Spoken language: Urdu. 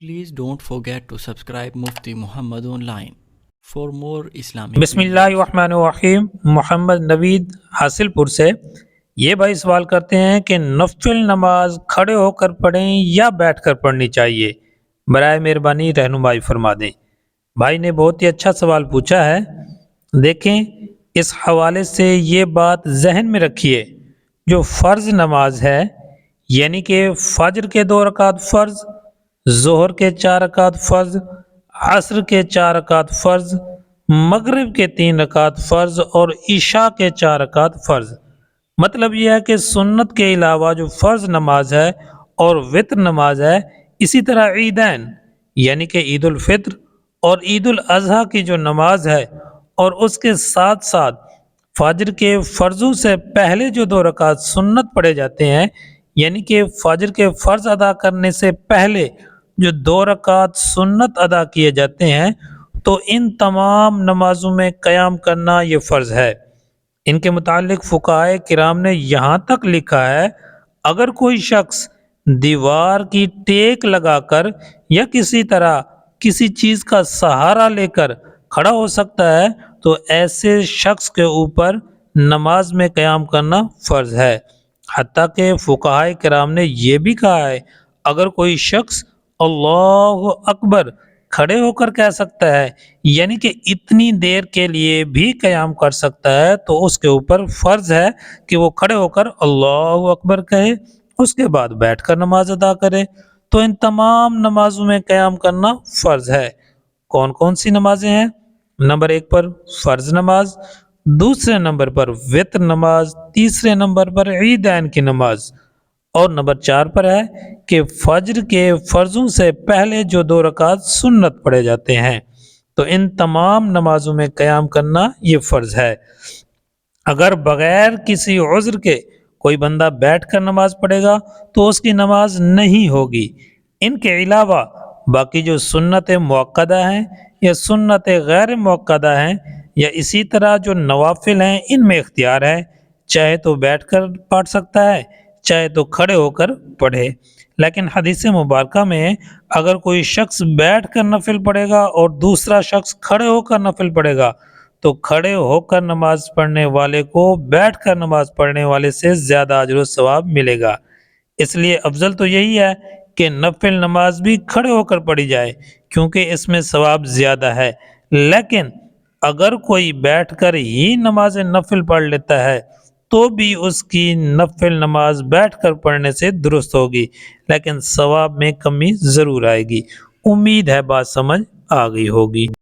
Please don't forget to subscribe Mufti Muhammad Online for more Islamic بسم اللہ videos. الرحمن الرحیم۔ محمد نوید حاصل پور سے یہ بھائی سوال کرتے ہیں کہ نفل نماز کھڑے ہو کر پڑھیں یا بیٹھ کر پڑھنی چاہیے، برائے مہربانی رہنمائی فرما دیں۔ بھائی نے بہت ہی اچھا سوال پوچھا ہے۔ دیکھیں، اس حوالے سے یہ بات ذہن میں رکھیے، جو فرض نماز ہے یعنی کہ فجر کے 2 رکعت فرض، ظہر کے 4 رکعت فرض، عصر کے 4 رکعت فرض، مغرب کے 3 رکعت فرض اور عشاء کے 4 رکعت فرض۔ مطلب یہ ہے کہ سنت کے علاوہ جو فرض نماز ہے اور وتر نماز ہے، اسی طرح عیدین یعنی کہ عید الفطر اور عید الاضحیٰ کی جو نماز ہے، اور اس کے ساتھ ساتھ فجر کے فرضوں سے پہلے جو 2 رکعت سنت پڑھے جاتے ہیں، یعنی کہ فجر کے فرض ادا کرنے سے پہلے جو 2 رکعت سنت ادا کیے جاتے ہیں، تو ان تمام نمازوں میں قیام کرنا یہ فرض ہے۔ ان کے متعلق فقہائے کرام نے یہاں تک لکھا ہے، اگر کوئی شخص دیوار کی ٹیک لگا کر یا کسی طرح کسی چیز کا سہارا لے کر کھڑا ہو سکتا ہے تو ایسے شخص کے اوپر نماز میں قیام کرنا فرض ہے۔ حتیٰ کہ فقہائے کرام نے یہ بھی کہا ہے، اگر کوئی شخص اللہ اکبر کھڑے ہو کر کہہ سکتا ہے، یعنی کہ اتنی دیر کے لیے بھی قیام کر سکتا ہے، تو اس کے اوپر فرض ہے کہ وہ کھڑے ہو کر اللہ اکبر کہے، اس کے بعد بیٹھ کر نماز ادا کرے۔ تو ان تمام نمازوں میں قیام کرنا فرض ہے۔ کون کون سی نمازیں ہیں؟ نمبر 1 پر فرض نماز، دوسرے نمبر پر وتر نماز، تیسرے نمبر پر عیدین کی نماز، اور نمبر 4 پر ہے کہ فجر کے فرضوں سے پہلے جو 2 رکعت سنت پڑھے جاتے ہیں۔ تو ان تمام نمازوں میں قیام کرنا یہ فرض ہے۔ اگر بغیر کسی عذر کے کوئی بندہ بیٹھ کر نماز پڑھے گا تو اس کی نماز نہیں ہوگی۔ ان کے علاوہ باقی جو سنت مؤکدہ ہیں یا سنت غیر مؤکدہ ہیں یا اسی طرح جو نوافل ہیں، ان میں اختیار ہے، چاہے تو بیٹھ کر پڑھ سکتا ہے، چاہے تو کھڑے ہو کر پڑھے۔ لیکن حدیث مبارکہ میں اگر کوئی شخص بیٹھ کر نفل پڑھے گا اور دوسرا شخص کھڑے ہو کر نفل پڑھے گا تو کھڑے ہو کر نماز پڑھنے والے کو بیٹھ کر نماز پڑھنے والے سے زیادہ اجر و ثواب ملے گا۔ اس لیے افضل تو یہی ہے کہ نفل نماز بھی کھڑے ہو کر پڑھی جائے، کیونکہ اس میں ثواب زیادہ ہے۔ لیکن اگر کوئی بیٹھ کر ہی نماز نفل پڑھ لیتا ہے تو بھی اس کی نفل نماز بیٹھ کر پڑھنے سے درست ہوگی، لیکن ثواب میں کمی ضرور آئے گی۔ امید ہے بات سمجھ آ گئی ہوگی۔